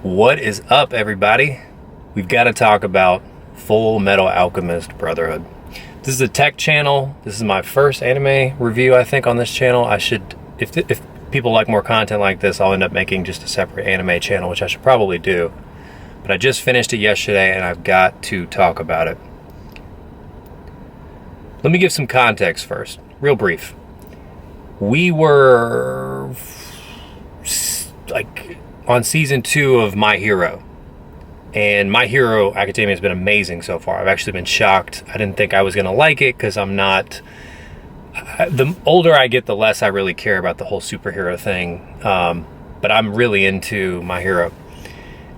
What is up, everybody? We've got to talk about Full Metal Alchemist Brotherhood. This is a tech channel. This is my first anime review, I think, on this channel. I should, if people like more content like this, I'll end up making just a separate anime channel, which I should probably do. But I just finished it yesterday, and I've got to talk about it. Let me give some context first, real brief. We were like on season 2 of My Hero, and My Hero Academia has been amazing so far. I've actually been shocked. I didn't think I was going to like it because I'm not... the older I get, the less I really care about the whole superhero thing. But I'm really into My Hero.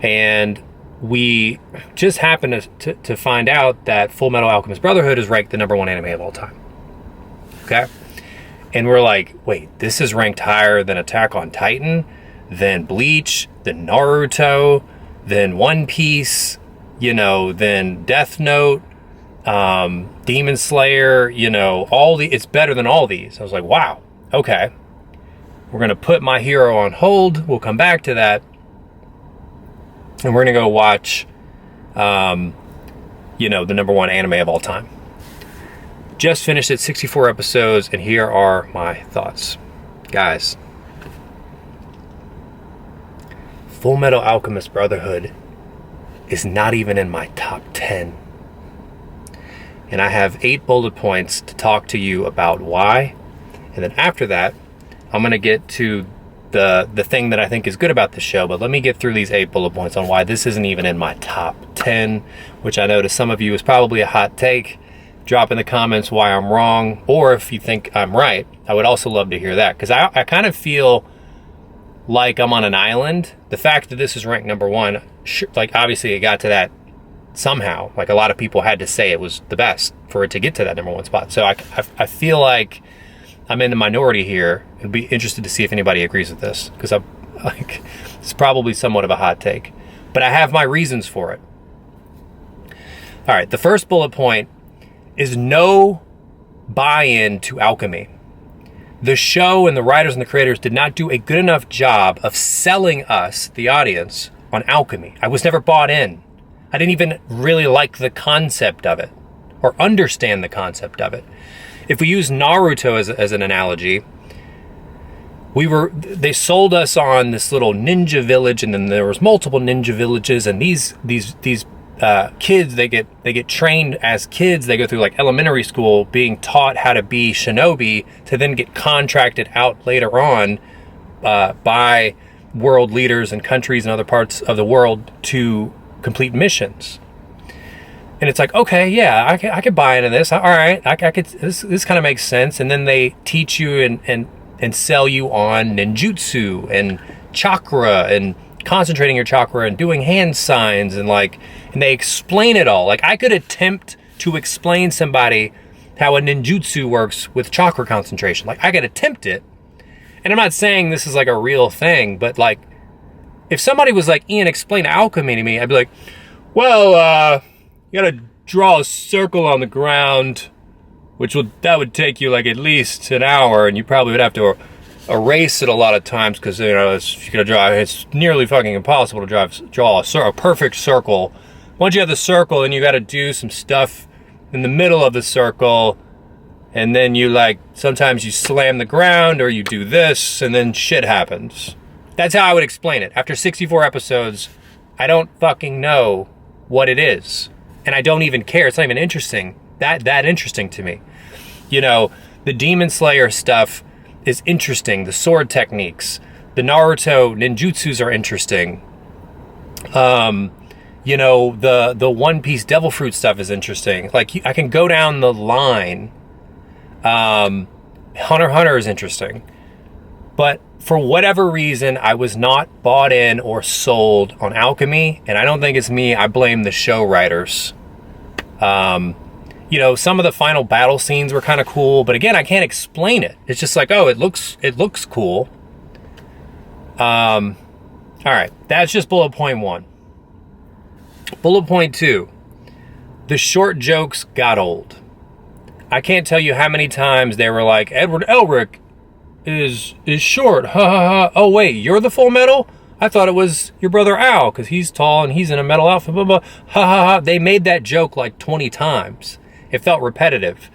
And we just happened to find out that Full Metal Alchemist Brotherhood is ranked the #1 anime of all time. Okay? And we're like, wait, this is ranked higher than Attack on Titan, than Bleach, than Naruto, than One Piece, than Death Note, Demon Slayer, it's better than all these. I was like, wow, okay. We're going to put My Hero on hold. We'll come back to that. And we're going to go watch, the #1 anime of all time. Just finished it, 64 episodes, and here are my thoughts. Guys, Full Metal Alchemist Brotherhood is not even in my top 10. And I have 8 bullet points to talk to you about why. And then after that, I'm going to get to the thing that I think is good about the show. But let me get through these 8 bullet points on why this isn't even in my top 10, which I know to some of you is probably a hot take. Drop in the comments why I'm wrong, or if you think I'm right. I would also love to hear that, because I kind of feel like I'm on an island. The fact that this is ranked #1, like obviously it got to that somehow. Like a lot of people had to say it was the best for it to get to that #1 spot. So I feel like I'm in the minority here. I'd be interested to see if anybody agrees with this, because I'm like, it's probably somewhat of a hot take, but I have my reasons for it. All right, the first bullet point is no buy-in to alchemy. The show and the writers and the creators did not do a good enough job of selling us, the audience, on alchemy. I was never bought in. I didn't even really like the concept of it or understand the concept of it. If we use Naruto as an analogy, they sold us on this little ninja village, and then there was multiple ninja villages, and these kids, they get trained as kids. They go through like elementary school being taught how to be shinobi to then get contracted out later on by world leaders and countries and other parts of the world to complete missions. And it's like, okay, yeah, I could buy into this. All right, I could. This kind of makes sense. And then they teach you and sell you on ninjutsu and chakra and concentrating your chakra and doing hand signs and they explain it all. Like I could attempt to explain somebody how a ninjutsu works with chakra concentration. Like I could attempt it. And I'm not saying this is like a real thing, but like if somebody was like, Ian, explain alchemy to me, I'd be like, well, you gotta draw a circle on the ground, that would take you like at least an hour, and you probably would have to erase it a lot of times because it's nearly fucking impossible to draw a perfect circle. Once you have the circle, then you got to do some stuff in the middle of the circle, and then sometimes you slam the ground or you do this, and then shit happens. That's how I would explain it. After 64 episodes, I don't fucking know what it is, and I don't even care. It's not even interesting. That interesting to me. The Demon Slayer stuff is interesting. The sword techniques, the Naruto ninjutsus are interesting. The One Piece Devil Fruit stuff is interesting. Like I can go down the line. Hunter x Hunter is interesting, but for whatever reason, I was not bought in or sold on alchemy, and I don't think it's me. I blame the show writers. Some of the final battle scenes were kind of cool, but again, I can't explain it. It's just like, oh, it looks cool. All right, that's just bullet point 1. Bullet point 2, the short jokes got old. I can't tell you how many times they were like, Edward Elric is short, ha ha ha. Oh wait, you're the Full Metal? I thought it was your brother Al because he's tall and he's in a metal outfit, blah, blah, ha, ha, ha. They made that joke like 20 times. It felt repetitive.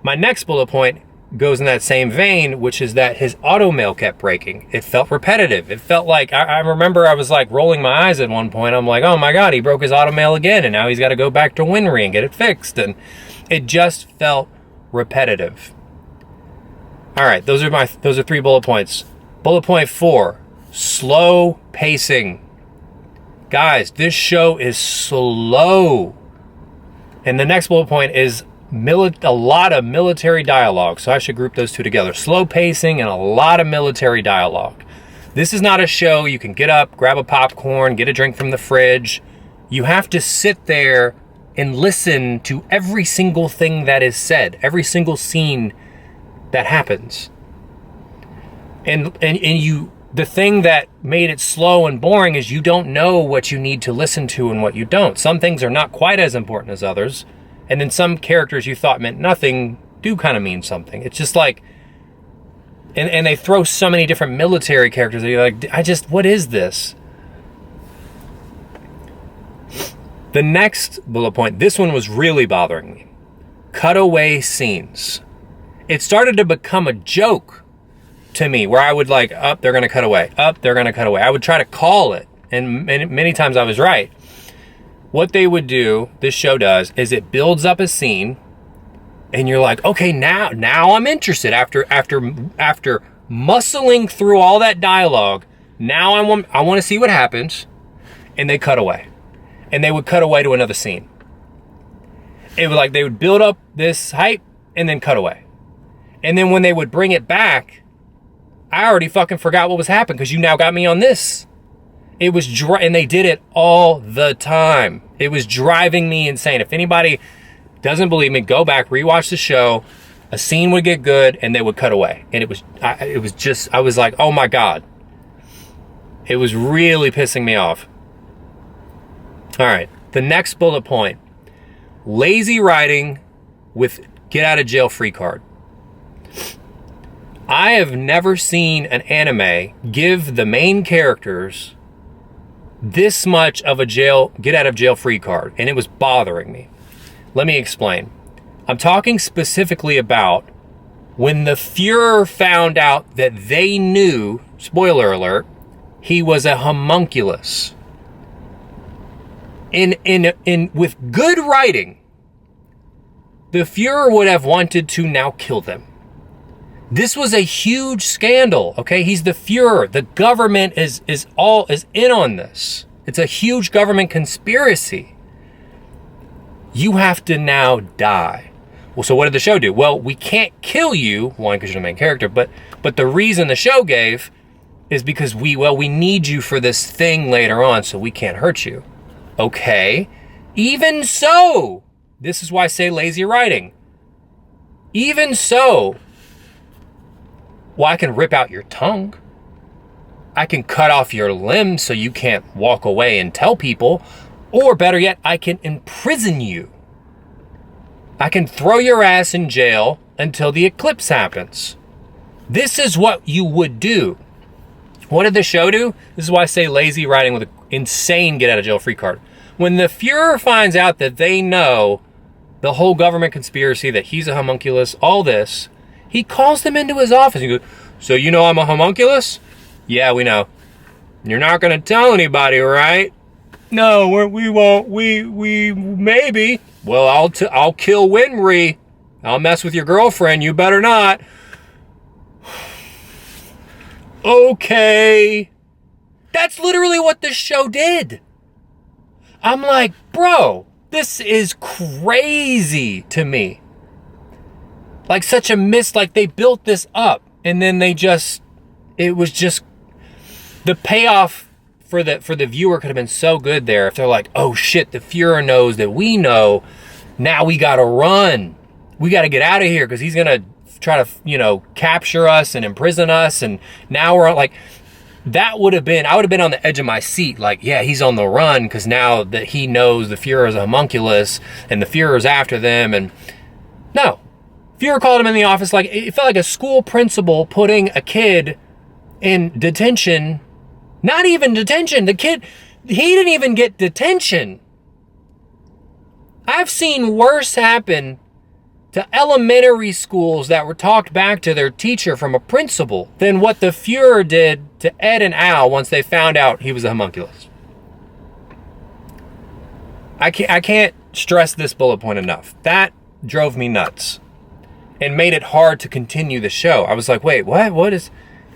My next bullet point goes in that same vein, which is that his auto mail kept breaking. It felt repetitive. It felt like, I remember I was like rolling my eyes at one point. I'm like, oh my God, he broke his auto mail again. And now he's got to go back to Winry and get it fixed. And it just felt repetitive. All right, those are 3 bullet points. Bullet point 4, slow pacing. Guys, this show is slow. And the next bullet point is a lot of military dialogue. So I should group those two together. Slow pacing and a lot of military dialogue. This is not a show you can get up, grab a popcorn, get a drink from the fridge. You have to sit there and listen to every single thing that is said, every single scene that happens. And you, the thing that made it slow and boring is you don't know what you need to listen to and what you don't. Some things are not quite as important as others. And then some characters you thought meant nothing do kind of mean something. It's just like, and they throw so many different military characters that you're like, what is this? The next bullet point, this one was really bothering me. Cutaway scenes. It started to become a joke to me where I would like, they're going to cut away. They're going to cut away. I would try to call it. And many times I was right. What they would do, this show does, is it builds up a scene and you're like, okay, now I'm interested after muscling through all that dialogue. Now I want to see what happens. And they cut away. And they would cut away to another scene. It was like they would build up this hype and then cut away. And then when they would bring it back, I already fucking forgot what was happening because you now got me on this. It was and they did it all the time. It was driving me insane. If anybody doesn't believe me, go back, rewatch the show. A scene would get good and they would cut away. And I was like, oh my God. It was really pissing me off. All right, the next bullet point. Lazy writing with get out of jail free card. I have never seen an anime give the main characters this much of a get out of jail free card, and it was bothering me. Let me explain. I'm talking specifically about when the Fuhrer found out that they knew, spoiler alert, he was a homunculus. With good writing, the Fuhrer would have wanted to now kill them. This was a huge scandal, okay? He's the Fuhrer. The government is in on this. It's a huge government conspiracy. You have to now die. Well, so what did the show do? Well, we can't kill you, one, because you're the main character, but the reason the show gave is because we need you for this thing later on, so we can't hurt you. Okay. Even so, this is why I say lazy writing. Even so, well, I can rip out your tongue. I can cut off your limbs so you can't walk away and tell people. Or better yet, I can imprison you. I can throw your ass in jail until the eclipse happens. This is what you would do. What did the show do? This is why I say lazy writing with an insane get out of jail free card. When the Fuhrer finds out that they know the whole government conspiracy, that he's a homunculus, all this, he calls them into his office. He goes, so you know I'm a homunculus? Yeah, we know. You're not going to tell anybody, right? No, we won't. We maybe. Well, I'll kill Winry. I'll mess with your girlfriend. You better not. Okay. That's literally what this show did. I'm like, bro, this is crazy to me. Like such a like they built this up and then it was just the payoff for the viewer could have been so good there if they're like, oh shit, the Fuhrer knows that we know, now we gotta run. We gotta get out of here because he's gonna try to, capture us and imprison us, and now we're like, I would have been on the edge of my seat, like, yeah, he's on the run because now that he knows the Fuhrer is a homunculus and the Fuhrer's after them, and no. Fuhrer called him in the office like it felt like a school principal putting a kid in detention Not even detention. The kid, he didn't even get detention. I've seen worse happen to elementary schools that were talked back to their teacher from a principal than what the Fuhrer did to Ed and Al once they found out he was a homunculus. I can't stress this bullet point enough. That drove me nuts and made it hard to continue the show. I was like, wait, what? What is...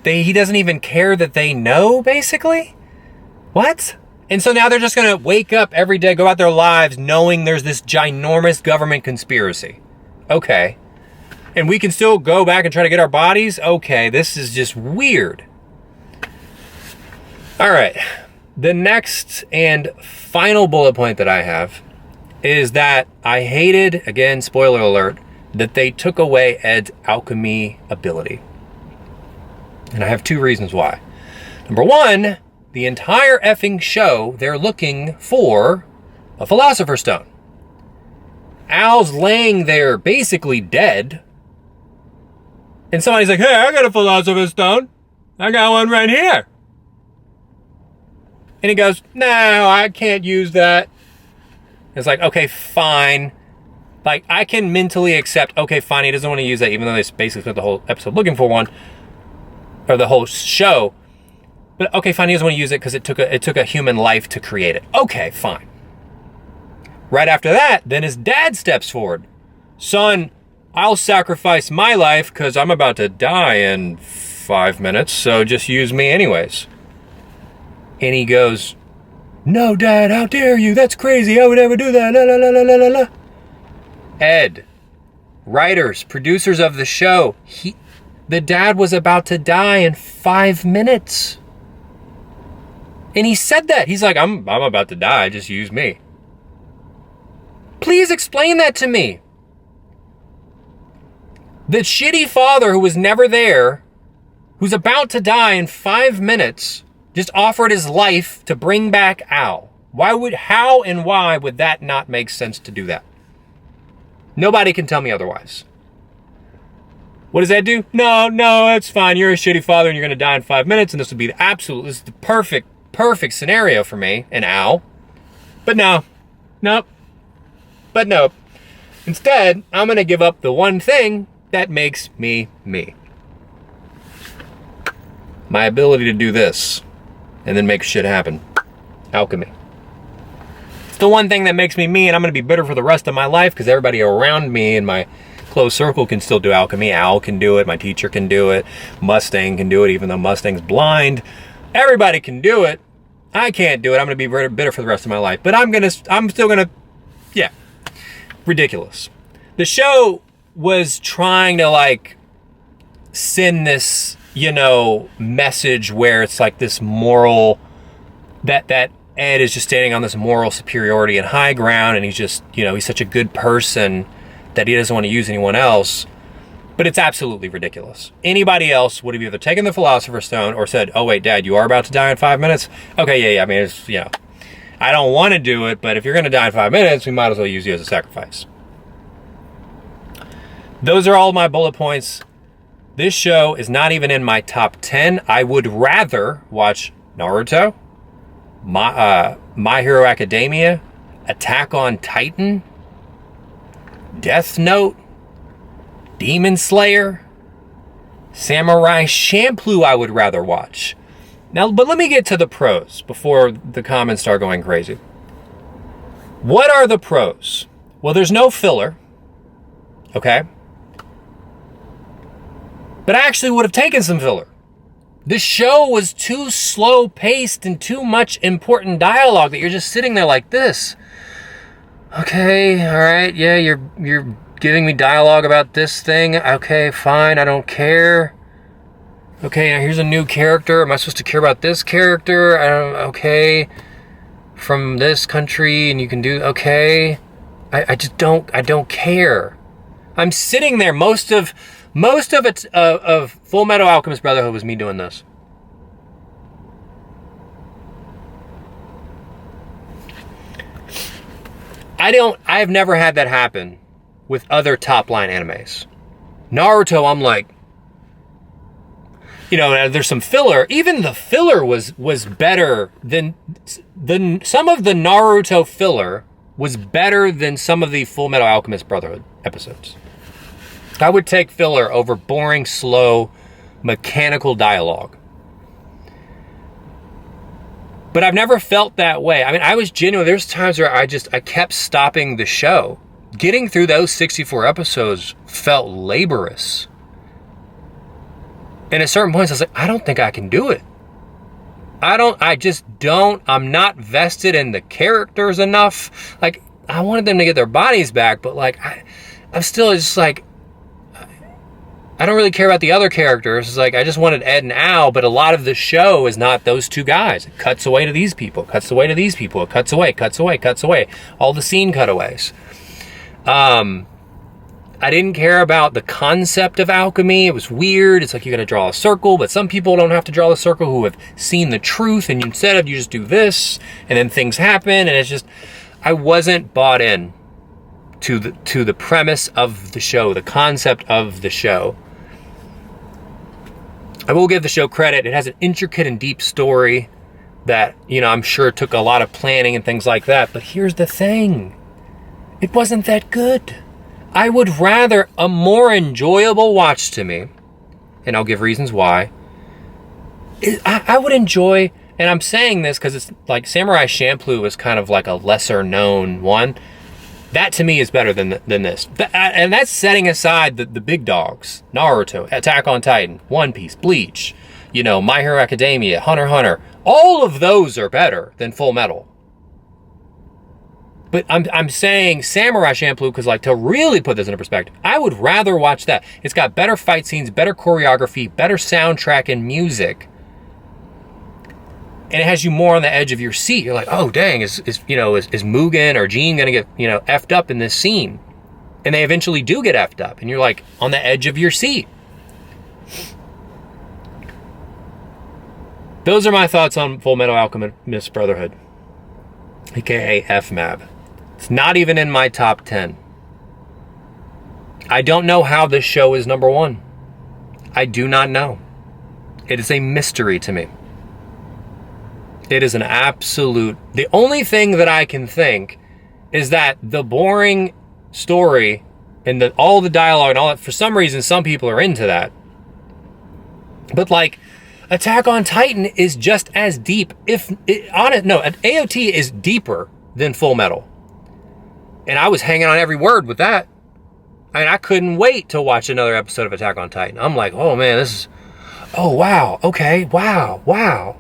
He doesn't even care that they know, basically? What? And so now they're just going to wake up every day, go out their lives knowing there's this ginormous government conspiracy. Okay. And we can still go back and try to get our bodies? Okay, this is just weird. All right. The next and final bullet point that I have is that I hated, again, spoiler alert, that they took away Ed's alchemy ability. And I have two reasons why. Number one, the entire effing show, they're looking for a Philosopher's Stone. Al's laying there basically dead. And somebody's like, hey, I got a Philosopher's Stone. I got one right here. And he goes, no, I can't use that. It's like, okay, fine. Like, I can mentally accept, okay, fine, he doesn't want to use that, even though they basically spent the whole episode looking for one. Or the whole show. But okay, fine, he doesn't want to use it because it took a human life to create it. Okay, fine. Right after that, then his dad steps forward. Son, I'll sacrifice my life because I'm about to die in 5 minutes, so just use me anyways. And he goes, no, Dad, how dare you? That's crazy. I would never do that. La, la, la, la, la, la. Ed, writers, producers of the show, the dad was about to die in 5 minutes. And he said that. He's like, I'm about to die. Just use me. Please explain that to me. The shitty father who was never there, who's about to die in 5 minutes, just offered his life to bring back Al. How and why would that not make sense to do that? Nobody can tell me otherwise. What does that do? No, that's fine. You're a shitty father and you're going to die in 5 minutes, and this is the perfect scenario for me and Al. But nope. Instead, I'm going to give up the one thing that makes me me. My ability to do this and then make shit happen. Alchemy. It's the one thing that makes me me, and I'm going to be bitter for the rest of my life because everybody around me in my close circle can still do alchemy. Al can do it. My teacher can do it. Mustang can do it, even though Mustang's blind. Everybody can do it. I can't do it. I'm going to be bitter for the rest of my life. But I'm still going to, yeah. Ridiculous. The show was trying to send this, message where it's like this moral, that Ed is just standing on this moral superiority and high ground, and he's just, he's such a good person that he doesn't want to use anyone else. But it's absolutely ridiculous. Anybody else would have either taken the Philosopher's Stone or said, oh wait, Dad, you are about to die in 5 minutes? Okay, yeah, I mean, it's, I don't want to do it, but if you're going to die in 5 minutes, we might as well use you as a sacrifice. Those are all my bullet points. This show is not even in my top 10. I would rather watch Naruto, My Hero Academia, Attack on Titan, Death Note, Demon Slayer, Samurai Champloo I would rather watch. Now, but let me get to the pros before the comments start going crazy. What are the pros? Well, there's no filler. Okay? But I actually would have taken some filler. The show was too slow paced and too much important dialogue that you're just sitting there like this. Okay, all right, yeah, you're giving me dialogue about this thing. Okay, fine, I don't care. Okay, now here's a new character. Am I supposed to care about this character? Okay, from this country, and you can do, okay. I don't care. I'm sitting there. Most of it of Full Metal Alchemist Brotherhood was me doing this. I've never had that happen with other top line animes. Naruto, I'm like, you know, there's some filler. Even the filler was better than some of the Naruto filler was better than some of the Full Metal Alchemist Brotherhood episodes. I would take filler over boring, slow, mechanical dialogue. But I've never felt that way. I mean, I was genuine. There's times where I kept stopping the show. Getting through those 64 episodes felt laborious. And at certain points, I was like, I don't think I can do it. I just don't. I'm not vested in the characters enough. Like, I wanted them to get their bodies back, but like, I'm still just like, I don't really care about the other characters. It's like, I just wanted Ed and Al, but a lot of the show is not those two guys. It cuts away to these people, cuts away to these people, it cuts away, cuts away, cuts away. All the scene cutaways. I didn't care about the concept of alchemy. It was weird. It's like you got to draw a circle, but some people don't have to draw the circle who have seen the truth, and instead of you just do this, and then things happen, and it's just, I wasn't bought in to the premise of the show, the concept of the show. I will give the show credit. It has an intricate and deep story that, you know, I'm sure took a lot of planning and things like that. But here's the thing. It wasn't that good. I would rather a more enjoyable watch to me, and I'll give reasons why. I would enjoy, and I'm saying this because it's like Samurai Champloo is kind of like a lesser known one. That to me is better than this. And that's setting aside the big dogs. Naruto, Attack on Titan, One Piece, Bleach, you know, My Hero Academia, Hunter x Hunter. All of those are better than Full Metal. But I'm saying Samurai Champloo because, like, to really put this into perspective, I would rather watch that. It's got better fight scenes, better choreography, better soundtrack and music. And it has you more on the edge of your seat. You're like, oh, dang, is Mugen or Jean going to get, you know, effed up in this scene? And they eventually do get effed up. And you're like on the edge of your seat. Those are my thoughts on Full Metal Alchemist Brotherhood, aka FMAB. It's not even in my top 10. I don't know how this show is number one. I do not know. It is a mystery to me. It is an absolute... The only thing that I can think is that the boring story and all the dialogue and all that, for some reason, some people are into that. But like, Attack on Titan is just as deep. AOT is deeper than Full Metal. And I was hanging on every word with that. I mean, I couldn't wait to watch another episode of Attack on Titan. I'm like, oh man, this is... Oh, wow. Okay. Wow.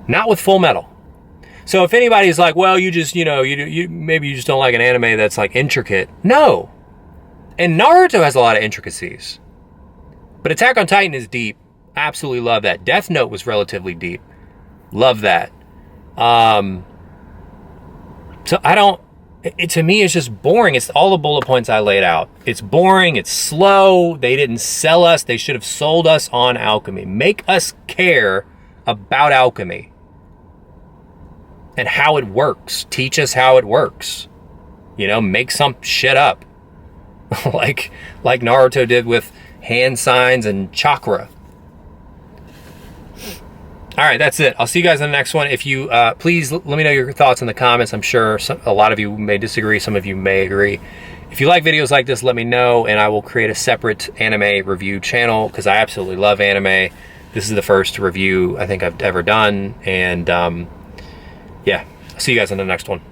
Not with Full Metal. So if anybody's like, well, you just, you know, maybe you just don't like an anime that's like intricate. No. And Naruto has a lot of intricacies. But Attack on Titan is deep. Absolutely love that. Death Note was relatively deep. Love that. So I don't... to me, it's just boring. It's all the bullet points I laid out. It's boring. It's slow. They didn't sell us. They should have sold us on alchemy. Make us care about alchemy and how it works. Teach us how it works. You know, make some shit up. like Naruto did with hand signs and chakra. All right, that's it. I'll see you guys in the next one. If you, please let me know your thoughts in the comments. I'm sure a lot of you may disagree. Some of you may agree. If you like videos like this, let me know, and I will create a separate anime review channel because I absolutely love anime. This is the first review I think I've ever done. And yeah, I'll see you guys in the next one.